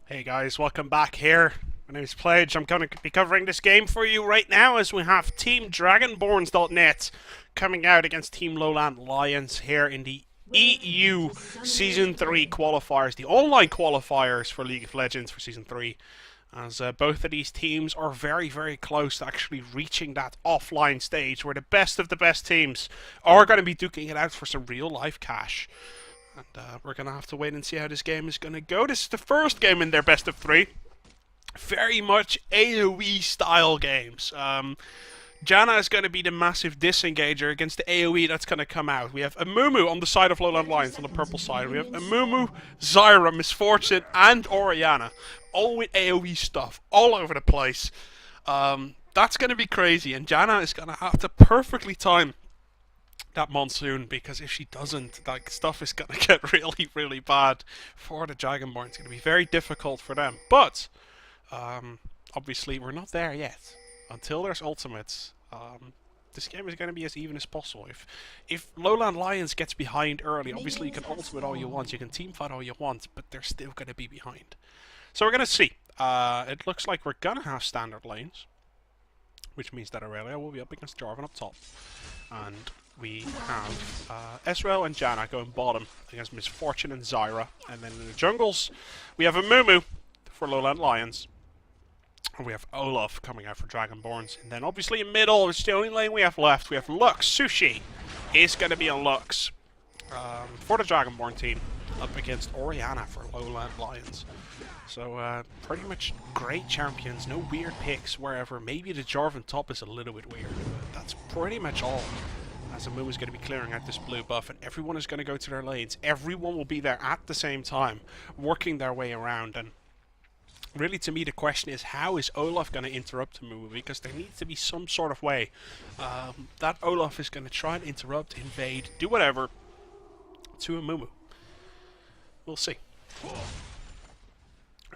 Hey guys, welcome back here. My name is Pledge. I'm going to be covering this game for you right now as we have Team Dragonborns.net coming out against Team LowlandLions here in the EU Season 3 qualifiers, the online qualifiers for League of Legends for Season 3. As both of these teams are very, very close to actually reaching that offline stage where the best of the best teams are going to be duking it out for some real life cash. And we're going to have to wait and see how this game is going to go. This is the first game in their best of three. Very much AoE style games. Janna is going to be the massive disengager against the AoE that's going to come out. We have Amumu on the side of LowlandLions, on the purple side. We have Amumu, Zyra, Misfortune, and Orianna. All with AoE stuff all over the place. That's going to be crazy, and Janna is going to have to perfectly time that monsoon, because if she doesn't, like, stuff is going to get really, really bad for the Dragonborns. It's going to be very difficult for them. But obviously we're not there yet. Until there's ultimates, this game is going to be as even as possible. If LowlandLions gets behind early, obviously you can ultimate all you want, you can teamfight all you want, but they're still going to be behind. So we're going to see. It looks like we're going to have standard lanes, which means that Aurelia will be up against Jarvan up top. And we have Ezreal and Janna going bottom against Misfortune and Zyra. And then in the jungles, we have Amumu for LowlandLions. And we have Olaf coming out for Dragonborns. And then obviously in middle, it's the only lane we have left. We have Lux. Sushi is going to be on Lux for the Dragonborn team, up against Orianna for LowlandLions. So pretty much great champions, no weird picks wherever. Maybe the Jarvan top is a little bit weird, but that's pretty much all. As Amumu is going to be clearing out this blue buff, and everyone is going to go to their lanes. Everyone will be there at the same time, working their way around. And really, to me, the question is, how is Olaf going to interrupt Amumu? Because there needs to be some sort of way that Olaf is going to try and interrupt, invade, do whatever to Amumu. We'll see.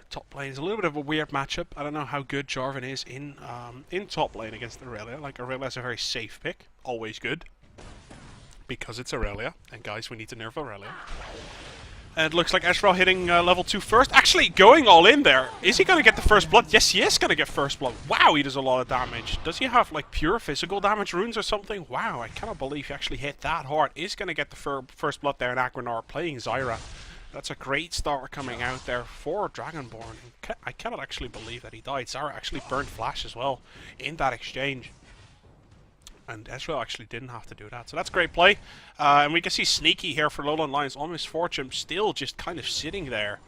Top lane is a little bit of a weird matchup. I don't know how good Jarvan is in top lane against Aurelia. Like, Aurelia is a very safe pick, always good, because it's Aurelia. And guys, we need to nerf Aurelia. And it looks like Ezreal hitting level 2 first. Actually, going all in there. Is he going to get the first blood? Yes, he is going to get first blood. Wow, he does a lot of damage. Does he have, like, pure physical damage runes or something? Wow, I cannot believe he actually hit that hard. Is going to get the first blood there in Agrinar, playing Zyra. That's a great start coming out there for Dragonborn. I cannot actually believe that he died. Zyra actually burned Flash as well in that exchange. And Ezreal actually didn't have to do that. So that's great play. And we can see Sneaky here for LowlandLions on Misfortune, still just kind of sitting there.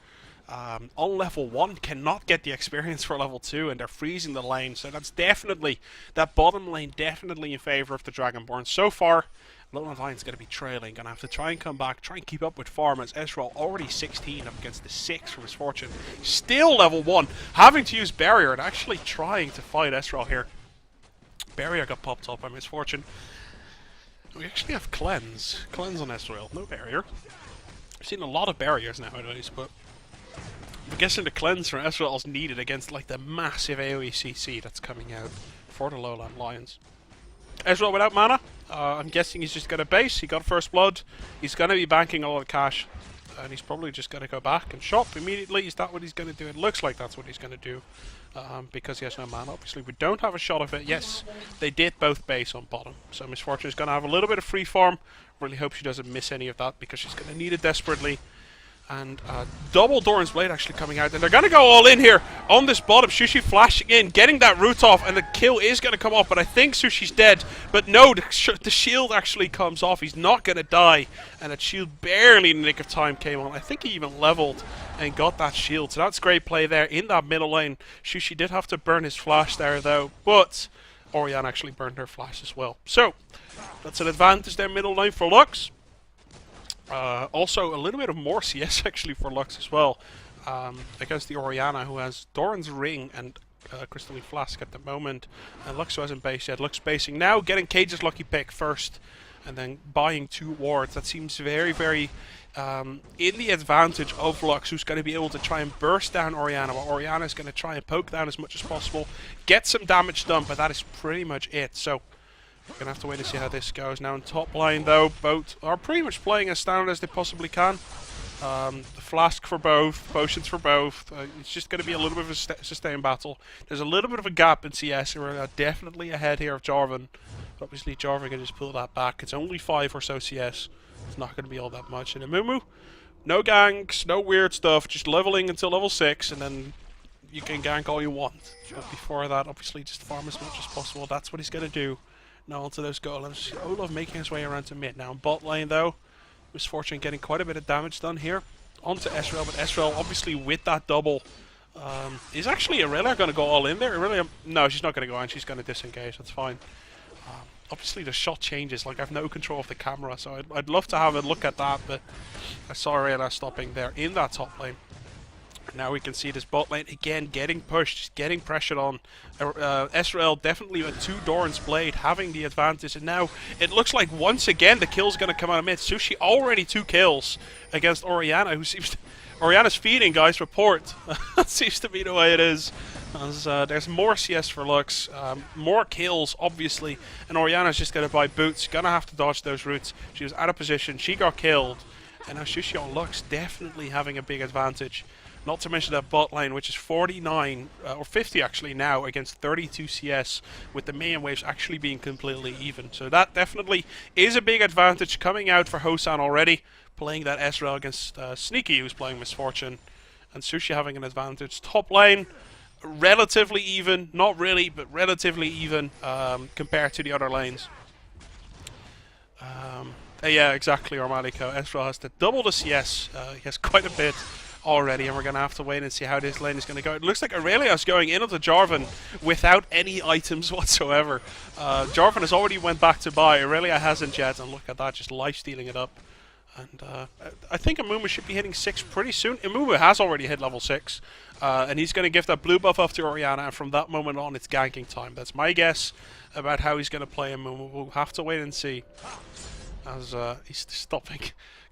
On level 1, cannot get the experience for level 2, and they're freezing the lane. So that's definitely, that bottom lane definitely in favor of the Dragonborn. So far, LowlandLions going to be trailing, going to have to try and come back, try and keep up with farm, as Ezreal already 16 up against the 6 for Misfortune. Still level 1, having to use Barrier and actually trying to fight Ezreal here. Barrier got popped up by Misfortune. We actually have Cleanse. Cleanse on Ezreal, no Barrier. I've seen a lot of barriers nowadays, but I'm guessing the Cleanse from Ezreal is needed against, like, the massive AoE CC that's coming out for the LowlandLions. Ezreal without mana. I'm guessing he's just got a base. He got first blood. He's going to be banking a lot of cash. And he's probably just going to go back and shop immediately. Is that what he's going to do? It looks like that's what he's going to do. Because he has no mana. Obviously, we don't have a shot of it. Yes, they did both base on bottom. So Misfortune is going to have a little bit of free farm. Really hope she doesn't miss any of that, because she's going to need it desperately. And double Doran's Blade actually coming out. And they're going to go all in here on this bottom. Sushi flashing in, getting that root off. And the kill is going to come off. But I think Sushi's dead. But no, the shield actually comes off. He's not going to die. And that shield barely in the nick of time came on. I think he even leveled and got that shield. So that's great play there in that middle lane. Sushi did have to burn his flash there, though. But Orianna actually burned her flash as well. So that's an advantage there middle lane for Lux. Also, a little bit of more CS actually for Lux as well, against the Orianna, who has Doran's Ring and Crystalline Flask at the moment. And Lux, who hasn't based yet. Lux basing now, getting Cage's lucky pick first, and then buying 2 wards. That seems very, very in the advantage of Lux, who's going to be able to try and burst down Orianna, while Orianna is going to try and poke down as much as possible, get some damage done, but that is pretty much it. So we're going to have to wait to see how this goes. Now in top line, though, both are pretty much playing as standard as they possibly can. The flask for both, potions for both. It's just going to be a little bit of a sustained battle. There's a little bit of a gap in CS. We're definitely ahead here of Jarvan. But obviously, Jarvan can just pull that back. It's only 5 or so CS. It's not going to be all that much. And Amumu, no ganks, no weird stuff. Just leveling until level 6, and then you can gank all you want. But before that, obviously, just farm as much as possible. That's what he's going to do. Now onto those golems. Olaf making his way around to mid. Now in bot lane, though, Misfortune getting quite a bit of damage done here. Onto Ezreal, but Ezreal, obviously, with that double, is actually Aurelia going to go all in there? Aurelia, no, she's not going to go in. She's going to disengage. That's fine. Obviously, the shot changes. Like, I have no control of the camera, so I'd love to have a look at that, but I saw Aurelia stopping there in that top lane. Now we can see this bot lane again getting pushed, getting pressured on. Ezreal definitely with 2 Doran's Blade having the advantage, and now it looks like once again the kill's going to come out of mid. Sushi already 2 kills against Orianna, who seems to... Orianna's feeding, guys, report. That seems to be the way it is. As, there's more CS for Lux, more kills, obviously, and Orianna's just going to buy boots, going to have to dodge those roots. She was out of position, she got killed, and now Sushi on Lux definitely having a big advantage. Not to mention that bot lane, which is 49, or 50 actually now, against 32 CS, with the main waves actually being completely even. So that definitely is a big advantage coming out for Hosan already, playing that Ezreal against Sneaky, who's playing Misfortune, and Sushi having an advantage. Top lane, relatively even, not really, but relatively even compared to the other lanes. Yeah, exactly, Armalico. Ezreal has to double the CS, he has quite a bit already, and we're going to have to wait and see how this lane is going to go. It looks like Aurelia's going in onto Jarvan without any items whatsoever. Jarvan has already went back to buy. Aurelia hasn't yet, and look at that, just life-stealing it up. And I think Amumu should be hitting 6 pretty soon. Amumu has already hit level 6, and he's going to give that blue buff off to Orianna, and from that moment on, it's ganking time. That's my guess about how he's going to play Amumu. We'll have to wait and see. As he's stopping.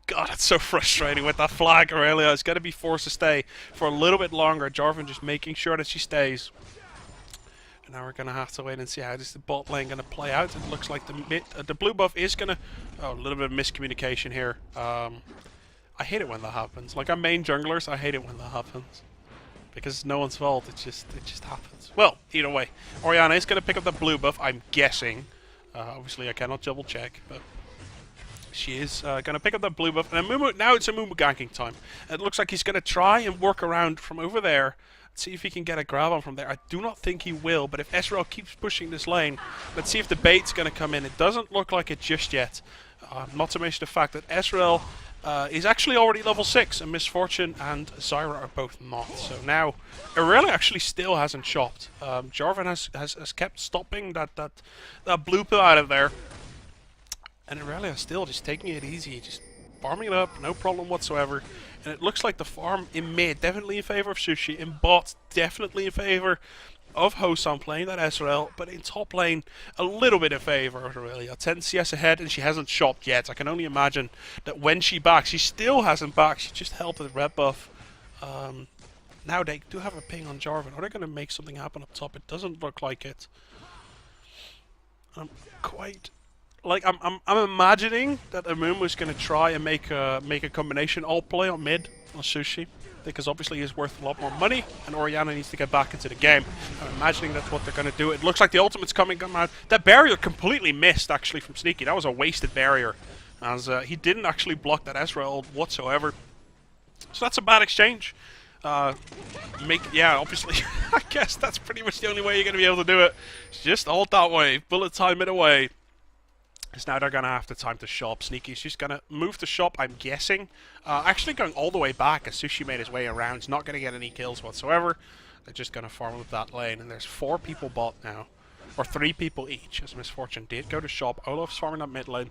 God, it's so frustrating with that flag. Aurelia is going to be forced to stay for a little bit longer. Jarvan just making sure that she stays. And now we're going to have to wait and see how this bot lane going to play out. It looks like the blue buff is going to... Oh, a little bit of miscommunication here. I hate it when that happens. Like, I'm main junglers, I hate it when that happens. Because it's no one's fault, it just happens. Well, either way. Orianna is going to pick up the blue buff, I'm guessing. Obviously, I cannot double check, but... She is going to pick up that blue buff, and Amumu, now it's Amumu ganking time. It looks like he's going to try and work around from over there, see if he can get a grab on from there. I do not think he will, but if Ezreal keeps pushing this lane, let's see if the bait's going to come in. It doesn't look like it just yet. Not to mention the fact that Ezreal is actually already level 6, and Misfortune and Zyra are both not. So now, Aurelia actually still hasn't shopped. Jarvan has kept stopping that blue pill out of there. And Aurelia still just taking it easy, just farming it up, no problem whatsoever. And it looks like the farm in mid definitely in favor of Sushi, in bot definitely in favor of Hosan playing that Ezreal, but in top lane a little bit in favor of Aurelia. 10 CS ahead, and she hasn't shopped yet. I can only imagine that when she backs, she still hasn't backed. She just held with red buff. Now they do have a ping on Jarvan. Are they going to make something happen up top? It doesn't look like it. I'm quite... Like, I'm imagining that Amumu is going to try and make a combination alt play on mid on Sushi, because obviously he's worth a lot more money, and Orianna needs to get back into the game. I'm imagining that's what they're going to do. It looks like the ultimate's coming out. That barrier completely missed, actually, from Sneaky. That was a wasted barrier, as he didn't actually block that Ezreal whatsoever. So that's a bad exchange. Yeah, obviously, I guess that's pretty much the only way you're going to be able to do it. Just ult that way, bullet time it away. Because now they're going to have the time to shop. Sneaky's just going to move to shop, I'm guessing. Actually going all the way back as Sushi made his way around. He's not going to get any kills whatsoever. They're just going to farm up that lane. And there's 4 people bot now. Or 3 people each, as Misfortune did go to shop. Olaf's farming up mid lane.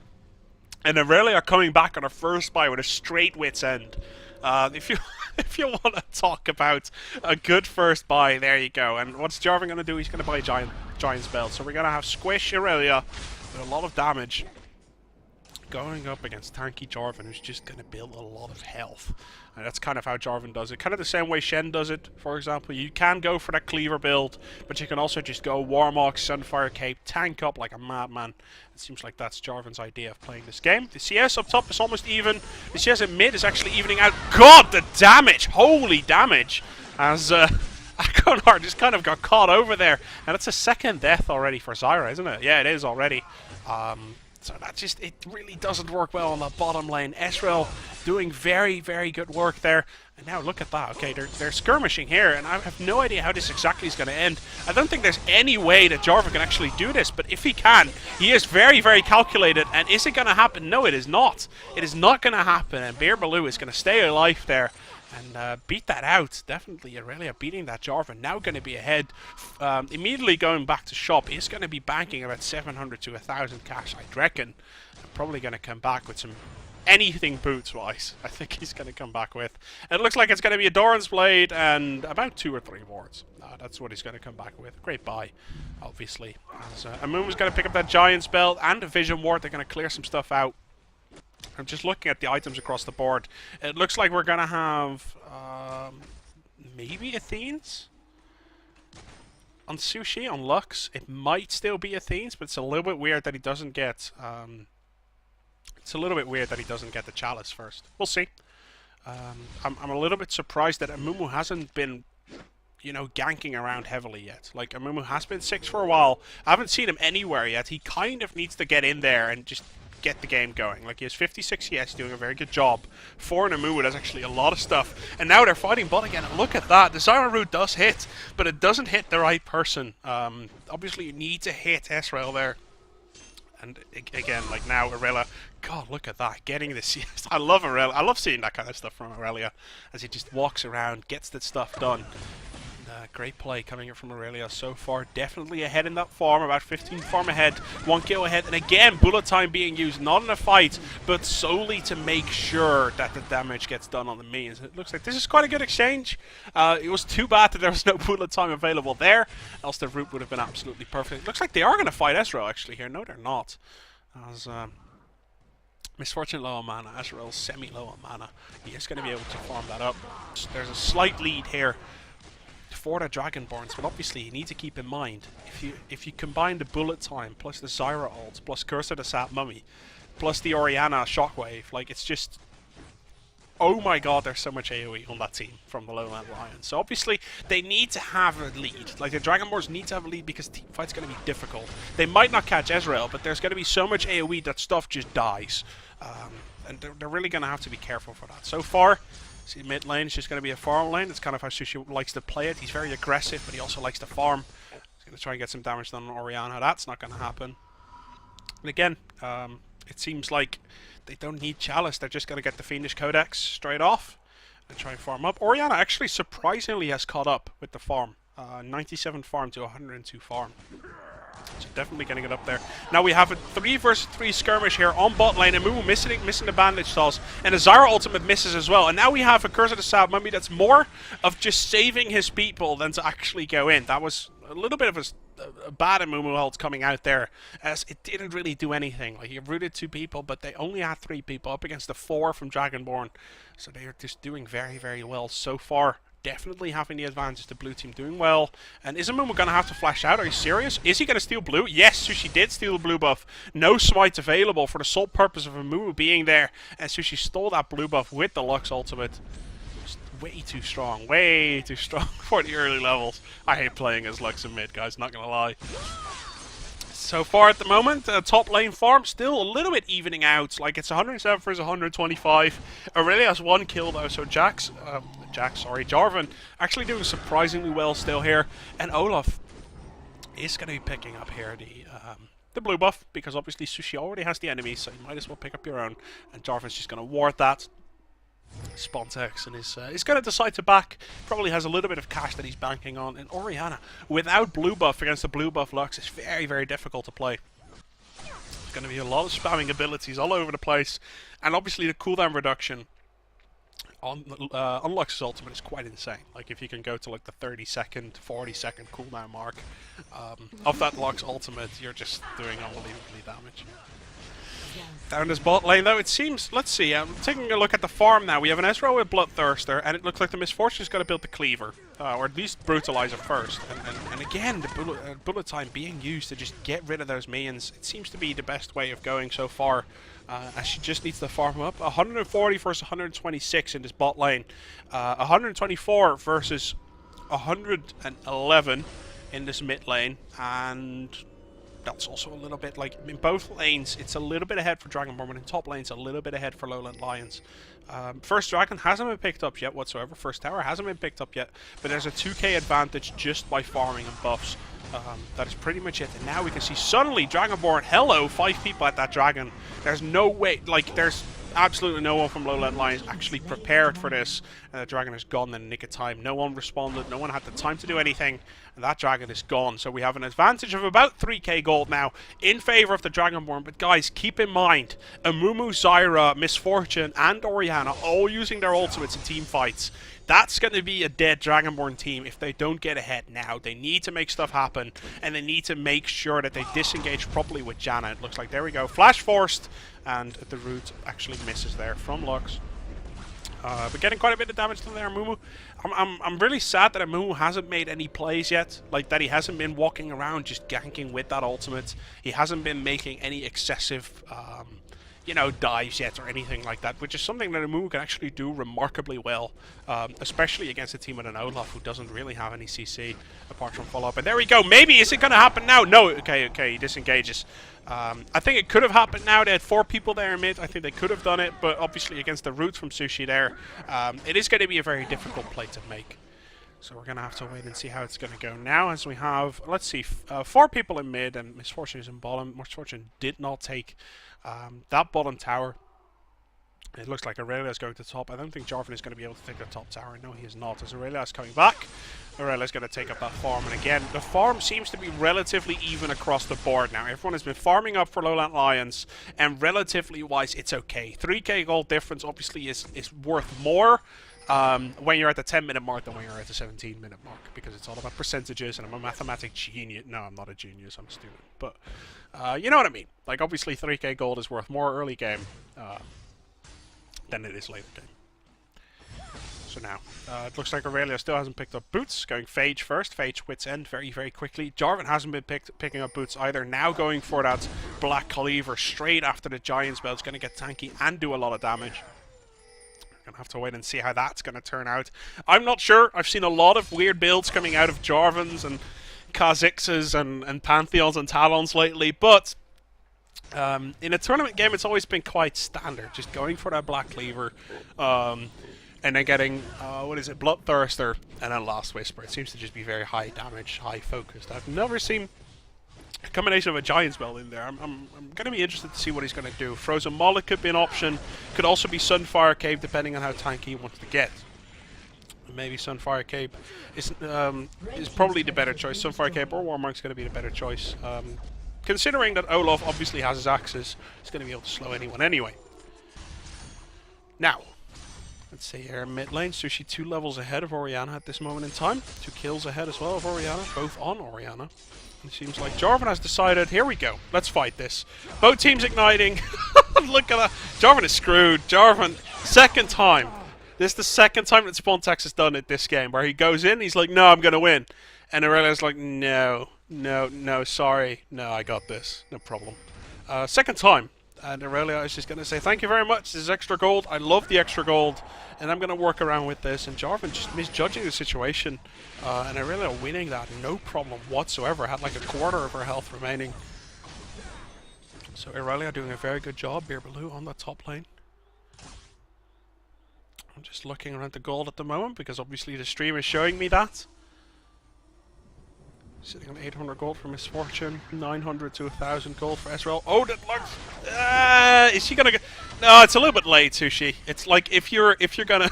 And Aurelia coming back on her first buy with a straight wit's end. If you want to talk about a good first buy, there you go. And what's Jarvan going to do? He's going to buy Giant's Belt. So we're going to have Squish Aurelia with a lot of damage going up against tanky Jarvan, who's just going to build a lot of health. And that's kind of how Jarvan does it. Kind of the same way Shen does it, for example. You can go for that cleaver build, but you can also just go Warmog, Sunfire Cape, tank up like a madman. It seems like that's Jarvan's idea of playing this game. The CS up top is almost even. The CS at mid is actually evening out. God, the damage! Holy damage! As Akonhar just kind of got caught over there. And it's a second death already for Zyra, isn't it? Yeah, it is already. So that just, it really doesn't work well on the bottom lane. Ezreal doing very, very good work there. And now look at that. Okay, they're skirmishing here, and I have no idea how this exactly is going to end. I don't think there's any way that Jarvan can actually do this, but if he can, he is very, very calculated. And is it going to happen? No, it is not. It is not going to happen, and Beer Baloo is going to stay alive there and beat that out. Definitely Aurelia beating that Jarvan. Now going to be ahead. Immediately going back to shop. He's going to be banking about 700 to 1,000 cash, I reckon. Probably going to come back with some anything boots-wise. I think he's going to come back with. It looks like it's going to be a Doran's Blade and about 2 or 3 wards. That's what he's going to come back with. Great buy, obviously. As Amumu's going to pick up that Giant's Belt and a Vision Ward. They're going to clear some stuff out. I'm just looking at the items across the board. It looks like we're going to have maybe Athenes on Sushi, on Lux. It might still be Athenes, but it's a little bit weird that he doesn't get it's a little bit weird that he doesn't get the Chalice first. We'll see. I'm a little bit surprised that Amumu hasn't been, you know, ganking around heavily yet. Like, Amumu has been 6 for a while. I haven't seen him anywhere yet. He kind of needs to get in there and just get the game going. Like, he has 56 CS, doing a very good job. 4 in Amumu, that's actually a lot of stuff. And now they're fighting bot again. And look at that. The Zyra root does hit, but it doesn't hit the right person. Obviously, you need to hit Ezreal there. And again, like now, Aurelia, God, look at that, getting the CS. I love Aurelia. I love seeing that kind of stuff from Aurelia, as he just walks around, gets that stuff done. Great play coming in from Aurelia so far. Definitely ahead in that farm, about 15 farm ahead, 1 kill ahead. And again, bullet time being used, not in a fight, but solely to make sure that the damage gets done on the minions. It looks like this is quite a good exchange. It was too bad that there was no bullet time available there, else the route would have been absolutely perfect. It looks like they are going to fight Ezreal actually here. No, they're not. As Misfortune low on mana, Ezreal's semi-low on mana. He is going to be able to farm that up. There's a slight lead here for the Dragonborns, but obviously you need to keep in mind, if you combine the bullet time plus the Zyra ult plus Curse of the Sap Mummy plus the Orianna Shockwave, like, it's just, oh my god, there's so much AoE on that team from the Lowland Lions. So obviously they need to have a lead. Like, the Dragonborns need to have a lead because team fight's going to be difficult. They might not catch Ezreal, but there's going to be so much AoE that stuff just dies. And they're really going to have to be careful for that. So far, see, mid lane is just going to be a farm lane. That's kind of how Sushi likes to play it. He's very aggressive, but he also likes to farm. He's going to try and get some damage done on Orianna. That's not going to happen. And again, it seems like they don't need Chalice. They're just going to get the Fiendish Codex straight off and try and farm up. Orianna actually surprisingly has caught up with the farm. 97 farm to 102 farm. So definitely getting it up there. Now we have a 3 versus 3 skirmish here on bot lane, and Mumu missing the bandage toss, and a Zyra ultimate misses as well. And now we have a Curse of the Sap Mummy that's more of just saving his people than to actually go in. That was a little bit of a bad Mumu ult coming out there, as it didn't really do anything. Like, he rooted 2 people, but they only had 3 people up against the 4 from Dragonborn. So they are just doing very, very well so far. Definitely having the advantage, the blue team doing well. And is Amumu going to have to flash out? Are you serious? Is he going to steal blue? Yes, Sushi did steal the blue buff. No smites available for the sole purpose of Amumu being there. And Sushi stole that blue buff with the Lux ultimate. Just way too strong for the early levels. I hate playing as Lux in mid, guys, not going to lie. So far at the moment, top lane farm still a little bit evening out. Like, it's 107 versus 125. Aurelia has 1 kill though, so Jarvan actually doing surprisingly well still here. And Olaf is going to be picking up here the blue buff, because obviously Sushi already has the enemy, so you might as well pick up your own. And Jarvan's just going to ward that. Spontex and is going to decide to back. Probably has a little bit of cash that he's banking on. And Orianna, without blue buff against the blue buff Lux, is very, very difficult to play. There's going to be a lot of spamming abilities all over the place. And obviously the cooldown reduction on Lux's ultimate is quite insane. Like, if you can go to like the 30-second, 40-second cooldown mark of that Lux ultimate, you're just doing unbelievably damage. Down this bot lane, though, it seems... Let's see, taking a look at the farm now. We have an Ezreal with Bloodthirster, and it looks like the Misfortune's got to build the Cleaver. Or at least Brutalizer first. And again, the bullet time being used to just get rid of those minions. It seems to be the best way of going so far. As she just needs to farm up. 140 versus 126 in this bot lane. 124 versus 111 in this mid lane. And... that's also a little bit like in both lanes. It's a little bit ahead for Dragonborn, but in top lanes, a little bit ahead for LowLandLions. First Dragon hasn't been picked up yet whatsoever. First Tower hasn't been picked up yet, but there's a 2k advantage just by farming and buffs. That is pretty much it. And now we can see suddenly Dragonborn. Hello, 5 people at that dragon. There's no way, like there's absolutely no one from LowLandLions actually prepared for this. And the dragon is gone in the nick of time. No one responded. No one had the time to do anything. And that dragon is gone. So we have an advantage of about 3k gold now in favor of the Dragonborn. But guys, keep in mind, Amumu, Zyra, Misfortune, and Orianna all using their ultimates in team fights. That's going to be a dead Dragonborn team if they don't get ahead now. They need to make stuff happen, and they need to make sure that they disengage properly with Janna. It looks like, there we go, flash forced, and the root actually misses there from Lux. But getting quite a bit of damage to there, Amumu. I'm really sad that Amumu hasn't made any plays yet. Like, that he hasn't been walking around just ganking with that ultimate. He hasn't been making any excessive... you know, dives yet or anything like that, which is something that Amumu can actually do remarkably well, especially against a team with an Olaf who doesn't really have any CC apart from follow-up. And there we go. Maybe, is it going to happen now? No. Okay, he disengages. I think it could have happened now. They had 4 people there in mid. I think they could have done it, but obviously against the roots from Sushi there, it is going to be a very difficult play to make. So we're going to have to wait and see how it's going to go now, as we have, let's see, 4 people in mid, and Misfortune is in bottom. Misfortune did not take that bottom tower. It looks like Aurelia is going to top. I don't think Jarvan is going to be able to take the top tower. No, he is not, as Aurelia is coming back. Aurelia is going to take up that farm, and again, the farm seems to be relatively even across the board now. Everyone has been farming up for LowLandLions, and relatively wise, it's okay. 3k gold difference obviously is worth more when you're at the 10-minute mark than when you're at the 17-minute mark, because it's all about percentages, and I'm a mathematic genius. No, I'm not a genius, I'm a student. But you know what I mean. Like, obviously 3k gold is worth more early game than it is later game. So now, it looks like Aurelia still hasn't picked up boots. Going Phage first. Phage Wits End very, very quickly. Jarvan hasn't been picking up boots either. Now going for that Black Cleaver straight after the Giant Spell. It's going to get tanky and do a lot of damage. Gonna have to wait and see how that's gonna turn out. I'm not sure. I've seen a lot of weird builds coming out of Jarvans and Kha'Zixes and Pantheons and Talons lately, but in a tournament game it's always been quite standard, just going for that Black Cleaver, and then getting what is it, Bloodthirster, and then Last Whisper. It seems to just be very high damage, high focused. I've never seen a combination of a Giant Spell in there. I'm going to be interested to see what he's going to do. Frozen Mullet could be an option. Could also be Sunfire Cave, depending on how tanky he wants to get. Maybe Sunfire Cave is probably the better choice. Sunfire Cave or Warmark's going to be the better choice. Considering that Olaf obviously has his axes, he's going to be able to slow anyone anyway. Now, let's see here, mid lane, Sushi 2 levels ahead of Orianna at this moment in time. 2 kills ahead as well of Orianna, both on Orianna. It seems like Jarvan has decided, here we go, let's fight this. Both teams igniting. Look at that. Jarvan is screwed. Jarvan, second time. This is the second time that Spontax has done it this game, where he goes in, he's like, no, I'm going to win. And Aurelia's like, no, sorry. No, I got this. No problem. Second time. And Aurelia is just going to say, thank you very much, this is extra gold. I love the extra gold. And I'm going to work around with this. And Jarvan just misjudging the situation. And Aurelia winning that, no problem whatsoever. Had like a quarter of her health remaining. So Aurelia doing a very good job. Beerbaloo on the top lane. I'm just looking around the gold at the moment, because obviously the stream is showing me that. Sitting on 800 gold for Misfortune, 900 to 1,000 gold for Ezreal. Oh, that looks... is she gonna get... No, it's a little bit late, Sushi. It's like, if you're gonna...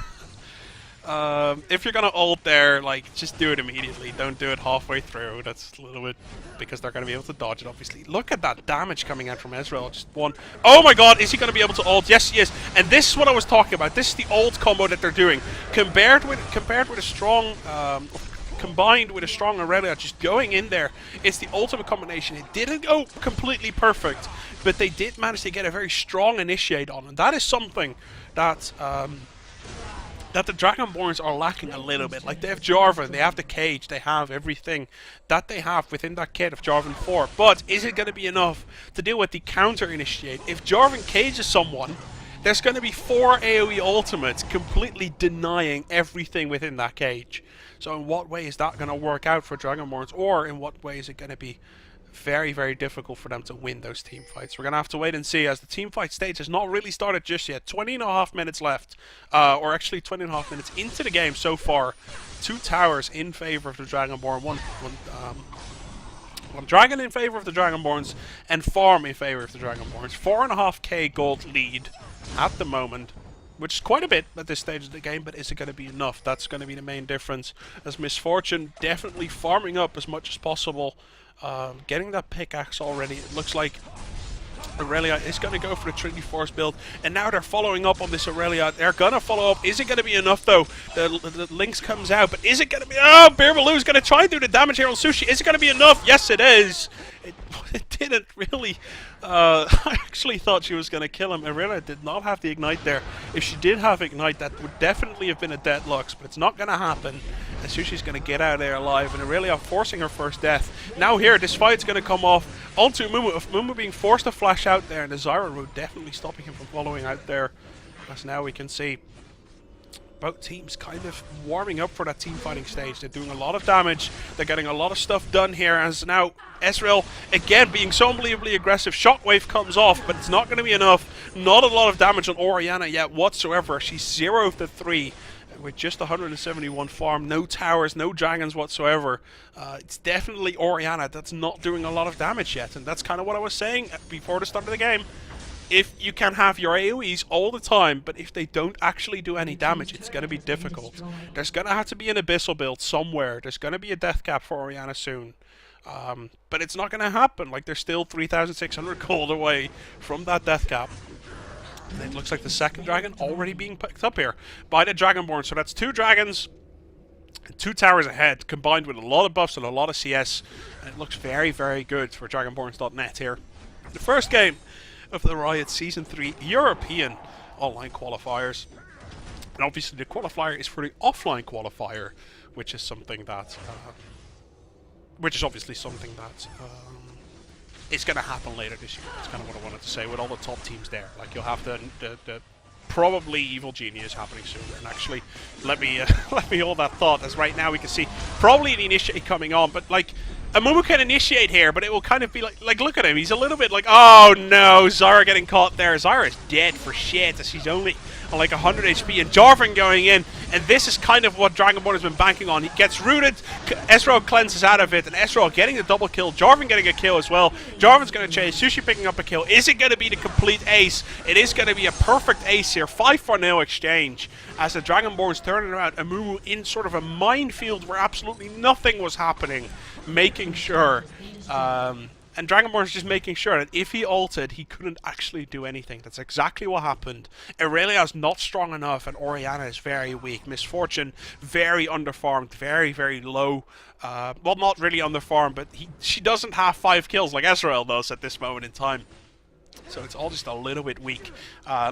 if you're gonna ult there, like, just do it immediately. Don't do it halfway through. That's a little bit... because they're gonna be able to dodge it, obviously. Look at that damage coming out from Ezreal. Just one... Oh my god, is he gonna be able to ult? Yes, he is. And this is what I was talking about. This is the ult combo that they're doing. Compared with a strong... combined with a strong Aurelia just going in there, it's the ultimate combination. It didn't go completely perfect. but they did manage to get a very strong initiate on, and that is something that that the Dragonborns are lacking a little bit. Like, they have Jarvan, they have the cage, they have everything that they have within that kit of Jarvan 4. But is it going to be enough to deal with the counter-initiate? If Jarvan cages someone, there's going to be 4 AoE ultimates completely denying everything within that cage. So in what way is that going to work out for Dragonborns? Or in what way is it going to be very, very difficult for them to win those team fights? We're going to have to wait and see, as the team fight stage has not really started just yet. 20.5 minutes left, or actually 20.5 minutes into the game so far. 2 towers in favor of the Dragonborn, one dragon in favor of the Dragonborns, and farm in favor of the Dragonborns. 4.5k gold lead at the moment, which is quite a bit at this stage of the game, but is it going to be enough? That's going to be the main difference, as Misfortune definitely farming up as much as possible. Getting that pickaxe already. It looks like Aurelia is going to go for the Trinity Force build, and now they're following up on this Aurelia. They're going to follow up. Is it going to be enough, though? The Lynx comes out, but is it going to be... Oh, Beerbaloo is going to try and do the damage here on Sushi. Is it going to be enough? Yes, it is. It didn't really... I actually thought she was going to kill him. Aurelia did not have the Ignite there. If she did have Ignite, that would definitely have been a Deadlocks, but it's not going to happen. And Sushi's going to get out of there alive, and Aurelia forcing her first death. Now here, this fight's going to come off onto Mumu. Mumu being forced to flash out there, and the Zyra route definitely stopping him from following out there. As now we can see both teams kind of warming up for that team fighting stage. They're doing a lot of damage. They're getting a lot of stuff done here, as now Ezreal, again, being so unbelievably aggressive. Shockwave comes off, but it's not going to be enough. Not a lot of damage on Orianna yet whatsoever. She's 0 of the 3. With just 171 farm, no towers, no dragons whatsoever. It's definitely Orianna that's not doing a lot of damage yet, and that's kind of what I was saying before the start of the game. If you can have your AoEs all the time, but if they don't actually do any damage, it's going to be difficult. There's going to have to be an Abyssal build somewhere. There's going to be a death cap for Orianna soon. But it's not going to happen. Like, they're still 3,600 gold away from that death cap. And it looks like the second dragon already being picked up here by the Dragonborn. So that's 2 dragons, 2 towers ahead, combined with a lot of buffs and a lot of CS. And it looks very, very good for Dragonborns.net here. The first game of the Riot Season 3 European online qualifiers. And obviously the qualifier is for the offline qualifier, which is something that... obviously something that... it's going to happen later this year. That's kind of what I wanted to say, with all the top teams there. Like, you'll have the probably Evil Genius happening soon. And actually, let me hold that thought, as right now we can see probably the Initiate coming on. But, like, Amumu can initiate here, but it will kind of be like, look at him. He's a little bit like, oh no, Zyra getting caught there. Zyra is dead for shit, as she's only on like 100 HP, and Jarvan going in, and this is kind of what Dragonborn has been banking on. He gets rooted, Ezreal cleanses out of it, and Ezreal getting the double kill, Jarvan getting a kill as well. Jarvan's going to chase, Sushi picking up a kill. Is it going to be the complete ace? It is going to be a perfect ace here. 5-for-0 exchange, as the Dragonborns turning around Amumu in sort of a minefield where absolutely nothing was happening, making sure... and Dragonborn's just making sure that if he ulted, he couldn't actually do anything. That's exactly what happened. Aurelia's not strong enough, and Orianna is very weak. Misfortune, very underfarmed, very, very low. Well, not really underfarmed, but she doesn't have 5 kills like Ezreal does at this moment in time. So it's all just a little bit weak.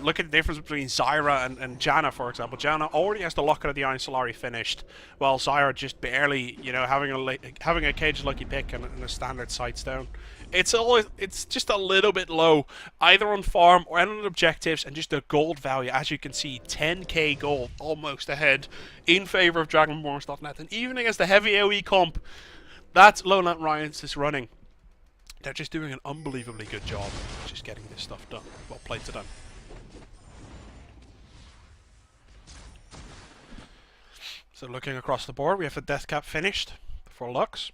Look at the difference between Zyra and Janna, for example. Janna already has the Locket of the Iron Solari finished, while Zyra just barely, you know, having a Cage Lucky Pick and a standard Sights down. It's just a little bit low, either on farm or on objectives, and just the gold value. As you can see, 10k gold almost ahead in favor of Dragonborns.net. And even against the heavy AoE comp that LowLandLions is running, they're just doing an unbelievably good job of just getting this stuff done. Well played to them. So looking across the board, we have the death cap finished for Lux.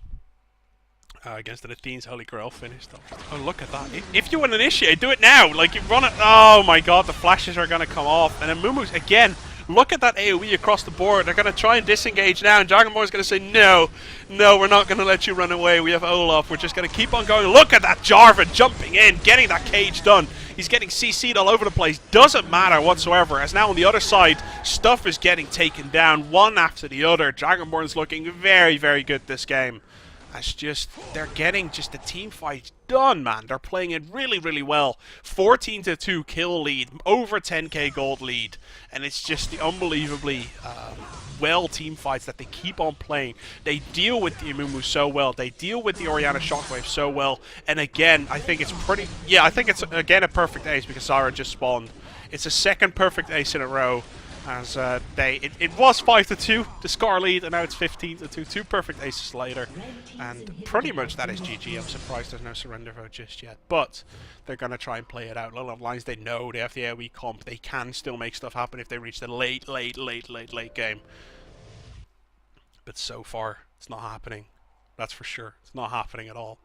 Against the Athene's Holy Grail finished. Oh, look at that. If you want to initiate, do it now. Like, you run it. Oh my god, the flashes are going to come off. And then Mumu's, again, look at that AoE across the board. They're going to try and disengage now, and Dragonborn's going to say, no, we're not going to let you run away. We have Olaf. We're just going to keep on going. Look at that Jarvan jumping in, getting that cage done. He's getting CC'd all over the place. Doesn't matter whatsoever, as now on the other side, stuff is getting taken down one after the other. Dragonborn's looking very, very good this game. It's just, they're getting just the team fight done, man. They're playing it really, really well. 14-2 kill lead, over 10k gold lead, and it's just the unbelievably well team fights that they keep on playing. They deal with the Amumu so well. They deal with the Orianna Shockwave so well. And again, I think it's pretty... Yeah, I think it's, again, a perfect ace because Zyra just spawned. It's a second perfect ace in a row. As it was 5-2, the score lead, and now it's 15-2. 2 perfect aces later, and pretty much that is GG. I'm surprised there's no surrender vote just yet, but they're gonna try and play it out. LowLandLions, they know they have the AoE comp. They can still make stuff happen if they reach the late game. But so far, it's not happening. That's for sure. It's not happening at all.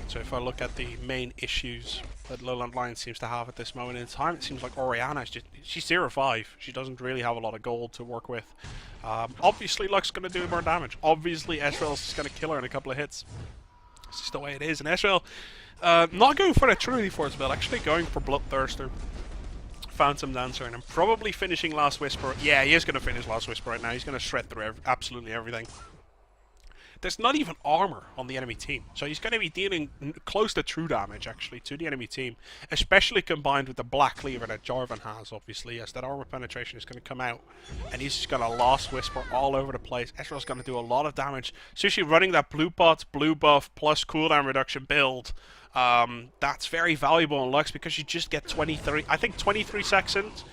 So if I look at the main issues that LowLandLions seems to have at this moment in time, it seems like Orianna is just, she's 0-5. She doesn't really have a lot of gold to work with. Obviously Luck's going to do more damage. Obviously Ezreal's just going to kill her in a couple of hits. It's just the way it is. And Ezreal, not going for a Trinity Force build, actually going for Bloodthirster, Phantom Dancer, and I'm probably finishing Last Whisper. Yeah, he is going to finish Last Whisper right now. He's going to shred through absolutely everything. There's not even armor on the enemy team, so he's going to be dealing close to true damage, actually, to the enemy team, especially combined with the Black Cleaver that Jarvan has, obviously, as that armor penetration is going to come out, and he's just going to Last Whisper all over the place. Ezreal's going to do a lot of damage, especially running that blue pot, blue buff, plus cooldown reduction build. That's very valuable in Lux, because you just get 23 seconds,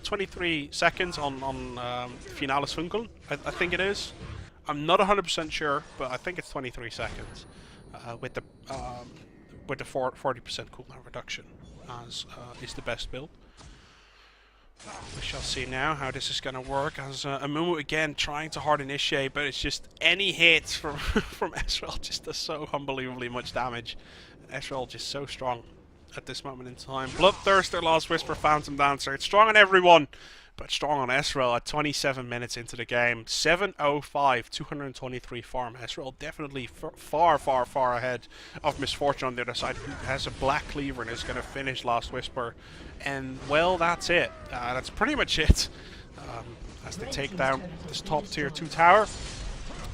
23 seconds on Finalis Funkel, I think it is. I'm not 100% sure, but I think it's 23 seconds with the 40% cooldown reduction as is the best build. We shall see now how this is going to work, as Amumu again trying to hard initiate, but it's just any hits from from Ezreal just does so unbelievably much damage. Ezreal just so strong at this moment in time. Bloodthirster, Last Whisper, Phantom Dancer. It's strong on everyone, but strong on Ezreal at 27 minutes into the game. 7:05, 223 farm. Ezreal definitely far ahead of Misfortune on the other side, who has a Black Cleaver and is going to finish Last Whisper. And, well, that's it. That's pretty much it. As they take down this top tier 2 tower.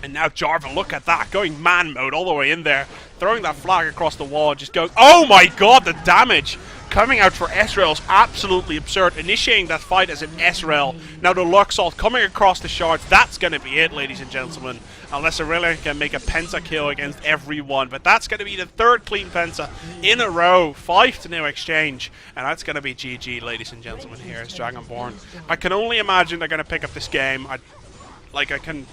And now Jarvan, look at that, going man mode all the way in there, throwing that flag across the wall, just going, oh my god, the damage coming out for Ezreal is absolutely absurd. Initiating that fight as an Ezreal. Now the Luxalt coming across the shards, that's going to be it, ladies and gentlemen. Unless Aurelia can make a penta kill against everyone. But that's going to be the third clean penta in a row. 5-0 exchange. And that's going to be GG, ladies and gentlemen, here as Dragonborn. I can only imagine they're going to pick up this game. I can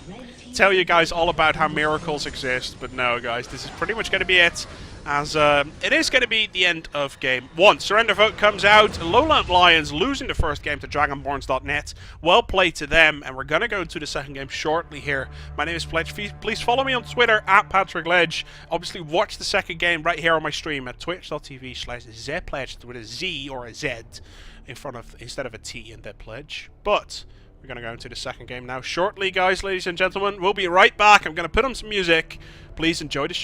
tell you guys all about how miracles exist, but no, guys, this is pretty much going to be it, as it is going to be the end of game 1. Surrender vote comes out. LowLandLions losing the first game to Dragonborns.net. Well played to them, and we're going to go into the second game shortly here. My name is Pledge. Please follow me on Twitter at PatrickLedge. Obviously, watch the second game right here on my stream at twitch.tv/ZPledge with a Z or a Z in front of, instead of a T in that pledge. But we're going to go into the second game now shortly, guys, ladies and gentlemen. We'll be right back. I'm going to put on some music. Please enjoy the show.